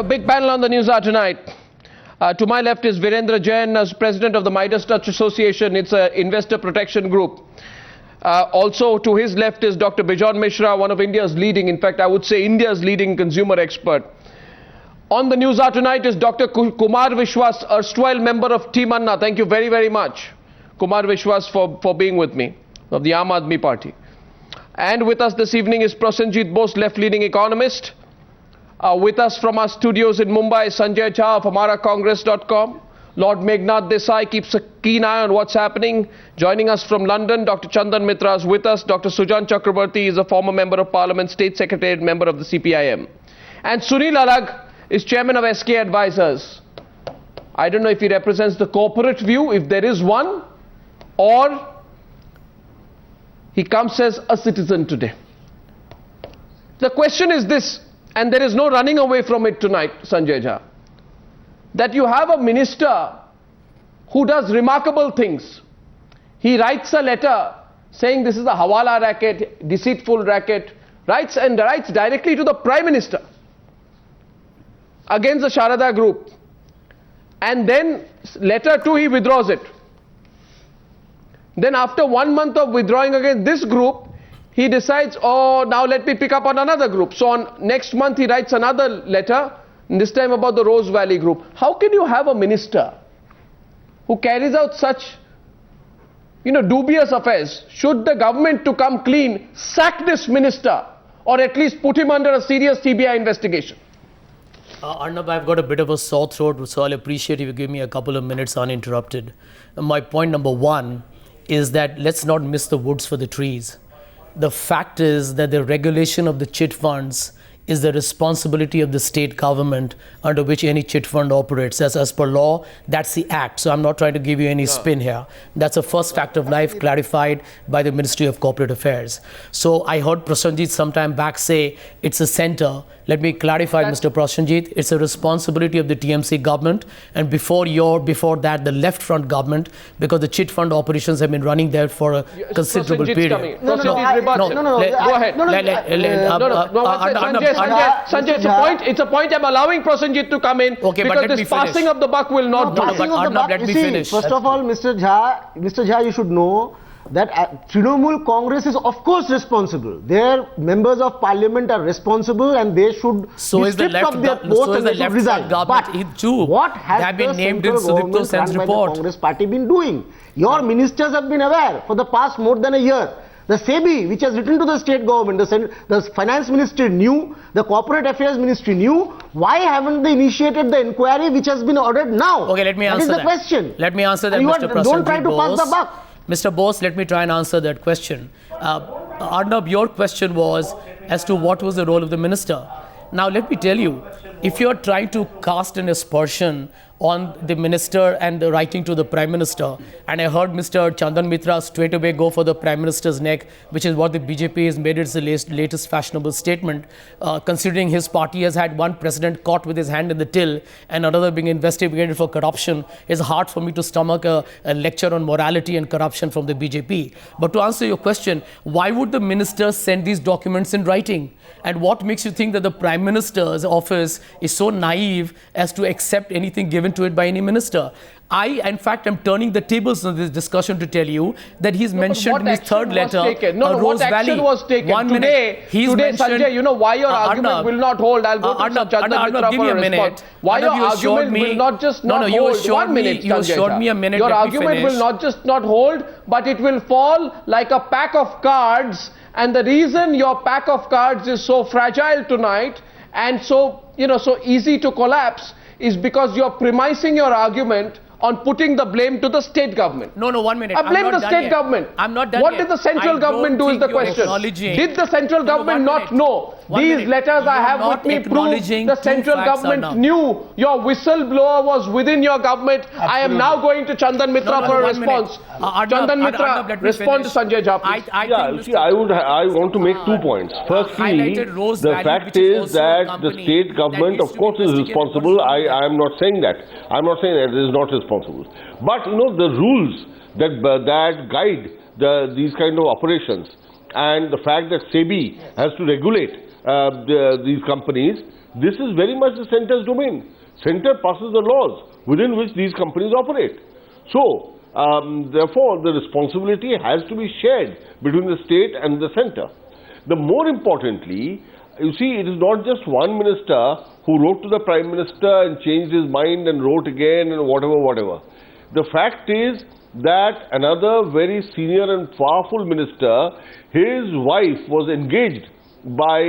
Big panel on the Newshour tonight. To my left is Virendra Jain, as president of the Midas Touch Association. It's an investor protection group. Also to his left is Dr. Bijon Mishra, one of India's leading, in fact I would say India's leading consumer expert. On the Newshour tonight is Dr. Kumar Vishwas, erstwhile member of Team Anna. Thank you very, very much, Kumar Vishwas, for being with me, of the Aam Aadmi Party. And with us this evening is Prasenjit Bose, left-leaning economist. With us from our studios in Mumbai, Sanjay Jha of HamaraCongress.com. Lord Meghnad Desai keeps a keen eye on what's happening. Joining us from London, Dr. Chandan Mitra is with us. Dr. Sujan Chakrabarti is a former member of Parliament, State Secretary and member of the CPIM. And Sunil Alag is chairman of SK Advisors. I don't know if he represents the corporate view, if there is one, or he comes as a citizen today. The question is this, and there is no running away from it tonight, Sanjay Jha, that you have a minister who does remarkable things. He writes a letter saying this is a hawala racket, deceitful racket, writes directly to the Prime Minister against the Sharada group. And then letter 2 he withdraws it. Then after 1 month of withdrawing against this group, he decides, oh, now let me pick up on another group. So on next month he writes another letter, this time about the Rose Valley group. How can you have a minister who carries out such, dubious affairs? Should the government, to come clean, sack this minister or at least put him under a serious CBI investigation? Arnab, I've got a bit of a sore throat, so I'll appreciate if you give me a couple of minutes uninterrupted. My point number 1 is that let's not miss the woods for the trees. The fact is that the regulation of the chit funds is the responsibility of the state government under which any chit fund operates. As per law, that's the act. So I'm not trying to give you any spin here. That's a first fact of life clarified by the Ministry of Corporate Affairs. So I heard Prasenjit sometime back say it's a center. Let me clarify, Mr. Prasenjit, it's a responsibility of the TMC government, and before that, the left front government, because the chit fund operations have been running there for a considerable period. No. Go ahead. Sanjay, it's a point I'm allowing Prasenjit to come in, because this passing of the buck will not do. Let me finish. First of all, Mr. Jha, you should know that Trinamool Congress is of course responsible. Their members of parliament are responsible and they should be stripped of their post and they should resign. But what has the central government run by the Congress party been doing? Your ministers have been aware for the past more than a year. The SEBI, which has written to the state government, the finance ministry knew, the corporate affairs ministry knew. Why haven't they initiated the inquiry which has been ordered now? Okay, let me answer that. That is the question. Let me answer that, Mr. Prasenjit. Don't try to pass the buck. Mr. Bose, let me try and answer that question. Arnab, your question was as to what was the role of the minister. Now, let me tell you, if you're trying to cast an aspersion on the minister and the writing to the Prime Minister, and I heard Mr. Chandan Mitra straight away go for the Prime Minister's neck, which is what the BJP has made its latest fashionable statement, considering his party has had one president caught with his hand in the till and another being investigated for corruption. It's hard for me to stomach a lecture on morality and corruption from the BJP. But to answer your question, why would the minister send these documents in writing? And what makes you think that the Prime Minister's office is so naive as to accept anything given to it by any minister? I, in fact, am turning the tables on this discussion to tell you that he's mentioned in his third letter, Rose Valley. Was taken? 1 minute. Today, Sanjay, you know why your argument will not hold. I'll go to Chandan Mitra for a response. Why your argument will not just not hold. 1 minute, you showed me a minute. Your argument will not just not hold, but it will fall like a pack of cards. And the reason your pack of cards is so fragile tonight and so, so easy to collapse is because you're premising your argument on putting the blame to the state government. No, 1 minute. I blame the state government. I'm not done What yet. did the central government do is the question. Did the central government not know? These letters I have with me prove the central government knew your whistleblower was within your government. I am now going to Chandan Mitra for a response. Chandan Mitra, respond to Sanjay Jha, please. I want to make 2 points. Firstly, the fact is that the state government, of course, is responsible. I am not saying that. I'm not saying that it is not responsible. But the rules that guide these kind of operations and the fact that SEBI has to regulate these companies, this is very much the centre's domain. Center passes the laws within which these companies operate. So, therefore, the responsibility has to be shared between the state and the center. The more importantly, you see, it is not just one minister who wrote to the Prime Minister and changed his mind and wrote again and whatever. The fact is that another very senior and powerful minister, his wife was engaged by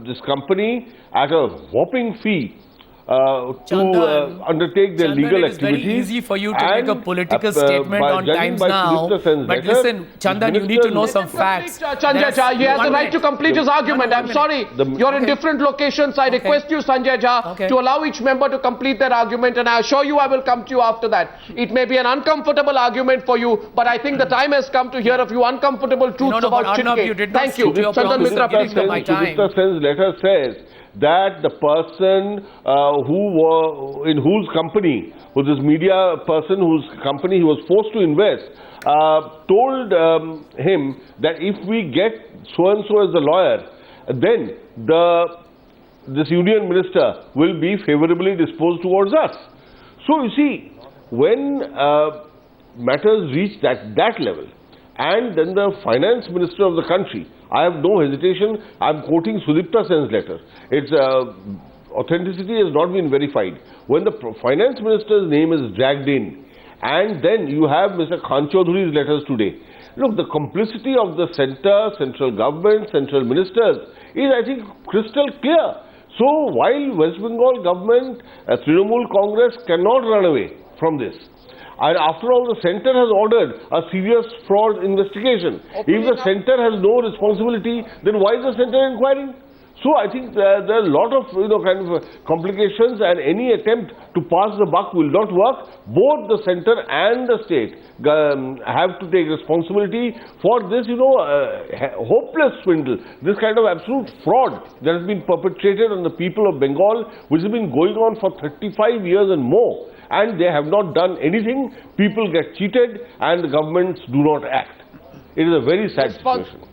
this company at a whopping fee to undertake their legal activities. It's very easy for you to make a political statement on Times Now. But listen, Chandan, you need to know some facts. Sanjay Jha, he has the right to complete his argument. I'm sorry, you're in different locations. I request you, Sanjay Jha, to allow each member to complete their argument, and I assure you I will come to you after that. It may be an uncomfortable argument for you, but I think the time has come to hear a few uncomfortable truths about CHITGATE. Thank you. Chandan Mitra, please come. Sudipta Sen's letter says that the person in whose company, who this media person whose company he was forced to invest, told him that if we get so-and-so as the lawyer, then this union minister will be favorably disposed towards us. So you see, when matters reach that level, and then the finance minister of the country, I have no hesitation, I am quoting Sudipta Sen's letter. Its authenticity has not been verified. When the finance minister's name is dragged in, and then you have Mr. Khan Chaudhary's letters today. Look, the complicity of the central government, central ministers is, I think, crystal clear. So while West Bengal government, Trinamool Congress cannot run away from this. And after all, the centre has ordered a serious fraud investigation. If the centre has no responsibility, then why is the centre inquiring? So I think there are a lot of kind of complications, and any attempt to pass the buck will not work. Both the centre and the state have to take responsibility for this, hopeless swindle, this kind of absolute fraud that has been perpetrated on the people of Bengal, which has been going on for 35 years and more. And they have not done anything. People get cheated and the governments do not act. It is a very sad situation.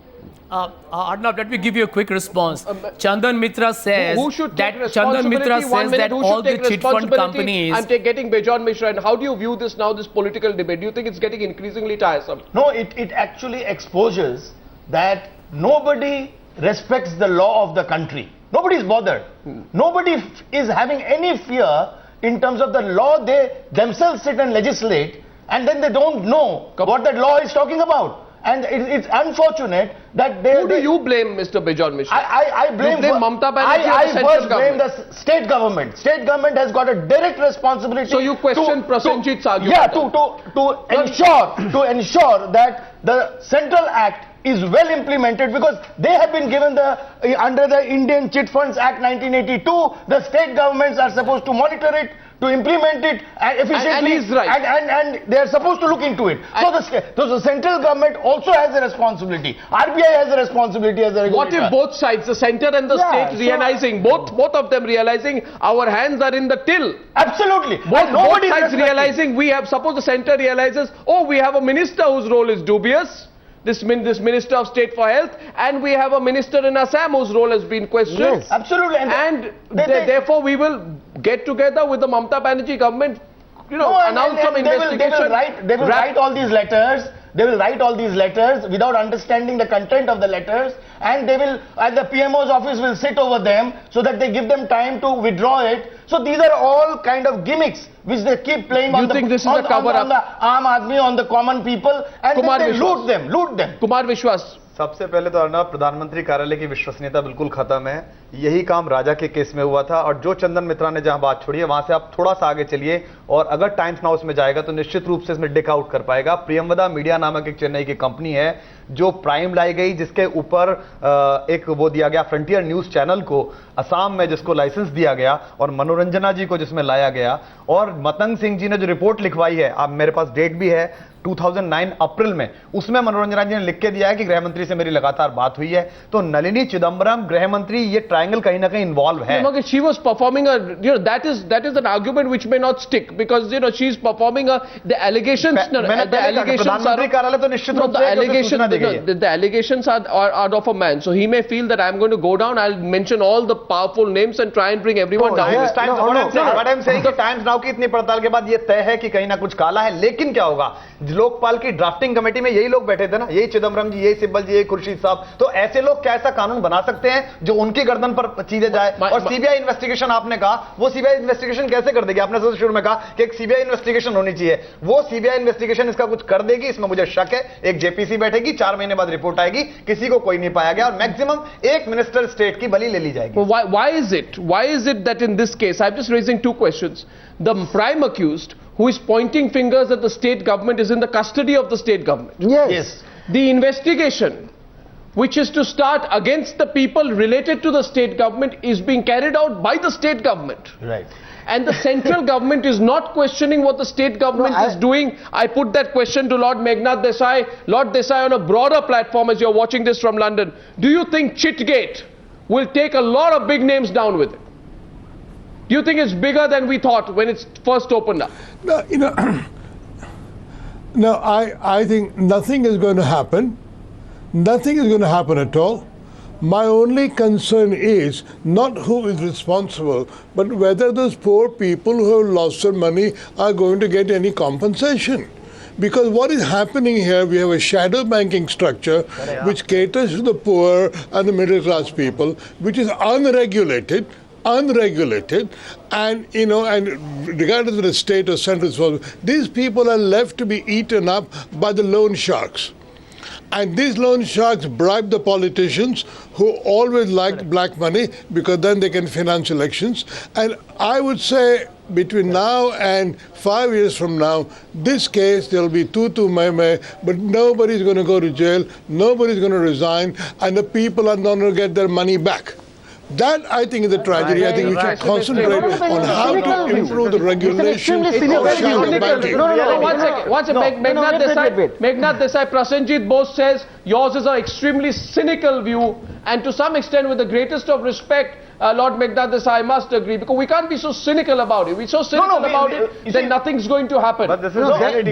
Arnab, let me give you a quick response. Chandan Mitra says who should that take responsibility? All the chit fund companies. I'm getting Bijon Mishra. And how do you view this now, this political debate? Do you think it's getting increasingly tiresome? No, it actually exposes that nobody respects the law of the country. Nobody is bothered. Nobody is having any fear in terms of the law. They themselves sit and legislate, and then they don't know what that law is talking about. And it's unfortunate that they... Who do you blame, Mr. Bijon Mishra? I blame Mamta Banerjee or the central first blame the state government. State government has got a direct responsibility. So you question Prasenjit's argument? Yeah, to ensure that the Central Act is well implemented, because they have been given under the Indian Chit Funds Act 1982, the state governments are supposed to monitor it, to implement it efficiently, and he's right. and they are supposed to look into it. So the central government also has a responsibility. RBI has a responsibility as a regulator. What if both sides, the centre and the state, realizing, both of them realizing our hands are in the till? Absolutely. Both sides realizing, suppose the centre realizes, oh, we have a minister whose role is dubious, this Minister of State for Health, and we have a minister in Assam whose role has been questioned. Yes, absolutely. And therefore we will get together with the Mamta Banerjee government, announce some investigation. They will write all these letters. They will write all these letters without understanding the content of the letters, and they will, at the PMO's office, will sit over them so that they give them time to withdraw it. So these are all kind of gimmicks which they keep playing on the Aam Aadmi, on the common people, and then they loot them. Kumar Vishwas. सबसे पहले तो अर्नब, प्रधानमंत्री कार्यालय की विश्वसनीयता बिल्कुल खत्म है। यही काम राजा के केस में हुआ था, और जो चंदन मित्रा ने जहां बात छोड़ी है वहां से आप थोड़ा सा आगे चलिए, और अगर टाइम्स नाउ में जाएगा तो निश्चित रूप से इसमें डिक आउट कर पाएगा। प्रियंवदा मीडिया नामक एक चेन्नई की कंपनी है जो प्राइम लाई गई, जिसके ऊपर एक वो दिया गया फ्रंटियर न्यूज चैनल को असम में, जिसको लाइसेंस दिया गया, और मनोरंजना जी को जिसमें लाया गया, और मतंग सिंह जी ने जो रिपोर्ट लिखवाई है, आप मेरे पास डेट भी है, 2009 अप्रैल में, उसमें मनोरंजन जी ने लिख के दिया है कि गृह मंत्री से मेरी लगातार बात हुई है। तो नलिनी चिदम्बरम, गृह मंत्री, ये ट्रायंगल कहीं ना कहीं इन्वॉल्व है। No, she was performing a, that is an argument which may not stick because she's performing the allegations. The allegations are the allegations are of a man, so he may feel that I'm going to go down. I'll mention all the powerful names and try and bring everyone down. What I'm saying कि times now की इतनी पड़ताल के बाद ये तय है कि कहीं ना कुछ काला है। लेकिन क्या होगा, लोकपाल की ड्राफ्टिंग कमेटी में यही लोग बैठे थे ना, यही चिदम्बरम जी, यही सिब्बल जी, यही खुर्शीद साहब। तो ऐसे लोग क्या ऐसा कानून बना सकते हैं जो उनकी गर्दन पर चीजें जाए? और सीबीआई इन्वेस्टिगेशन आपने कहा, वो सीबीआई इन्वेस्टिगेशन कैसे कर देगी? आपने शुरू में कहा कि एक सीबीआई इन्वेस्टिगेशन होनी चाहिए, वो सीबीआई इन्वेस्टिगेशन इसका कुछ कर देगी, इसमें मुझे शक है। एक जेपीसी बैठेगी, 4 महीने बाद रिपोर्ट आएगी, किसी को कोई नहीं पाया गया, और मैक्सिमम एक मिनिस्टर स्टेट की बलि ले ली जाएगी। Why is it that in this case, I'm just raising two questions. The prime accused, who is pointing fingers at the state government, is in the custody of the state government. Yes. The investigation, which is to start against the people related to the state government, is being carried out by the state government. Right. And the central government is not questioning what the state government is doing. I put that question to Lord Meghnad Desai. Lord Desai, on a broader platform, as you're watching this from London, do you think CHITGATE will take a lot of big names down with it? Do you think it's bigger than we thought when it's first opened up? No, no, I think nothing is going to happen. Nothing is going to happen at all. My only concern is not who is responsible, but whether those poor people who have lost their money are going to get any compensation. Because what is happening here, we have a shadow banking structure which caters to the poor and the middle class people, which is unregulated, and and regardless of the state or central, these people are left to be eaten up by the loan sharks. And these loan sharks bribe the politicians who always like black money because then they can finance elections. And I would say between now and 5 years from now, this case, there will be tutu meme, but nobody's going to go to jail, nobody's going to resign, and the people are not going to get their money back. That, I think, is a tragedy. I think we should concentrate on how to improve the regulation of shadow banking. One second. Meghnad Desai, Prasenjit Bose says yours is an extremely cynical view, and to some extent, with the greatest of respect, Lord Meghnad Desai, I must agree, because we can't be so cynical about it. We're so cynical about it, then nothing's going to happen. But this is actually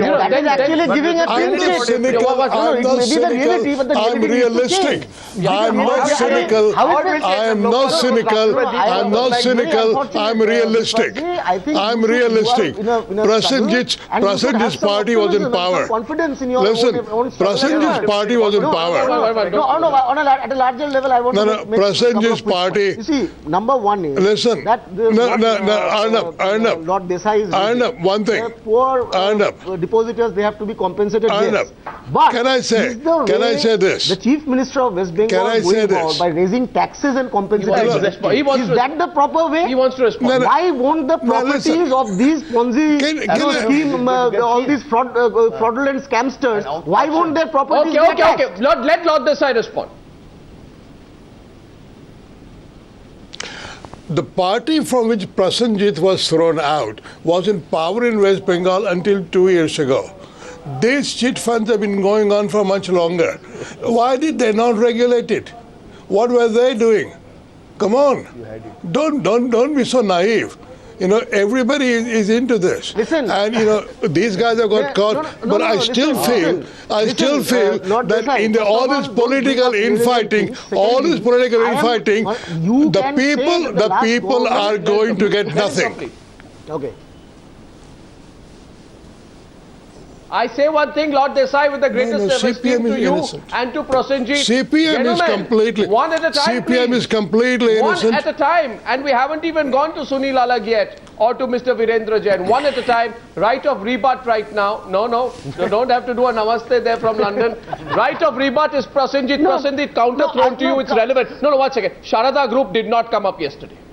giving a I'm not cynical, I'm not cynical, I'm realistic. I'm not cynical, I'm not cynical, I'm not cynical, I'm realistic. I'm realistic. Prasenjit's party was in power. Listen, Prasenjit's party was in power. No, at a larger level, I want to make Prasenjit's party. You see, number one is listen, that Arnab, Lord Desai is Arnab, one thing. the poor depositors, they have to be compensated. Yes. But can I say this? The Chief Minister of West Bengal going about by raising taxes and compensating. Is that the proper way? He wants to respond. Why won't the properties of these Ponzi scheme, all these fraudulent scamsters, why won't their properties be taxed? Okay. Let Lord Desai respond. The party from which Prasenjit was thrown out was in power in West Bengal until 2 years ago. These chit funds have been going on for much longer. Why did they not regulate it? What were they doing? Come on, don't be so naive. Everybody is into this. Listen, and these guys have got caught. But I still feel that in all this political infighting, the people are going to get nothing. Okay. I say one thing, Lord Desai, with the greatest esteem to you and to Prasenjit. CPM is completely. One at a time, CPM is completely innocent. One at a time, and we haven't even gone to Sunil Alag yet or to Mr. Virendra Jain. One at a time. Right of rebut right now. No, you don't have to do a namaste there from London. Right of rebut is Prasenjit. Prasenjit, counter thrown to you. It's relevant. No, 1 second. Sharada Group did not come up yesterday.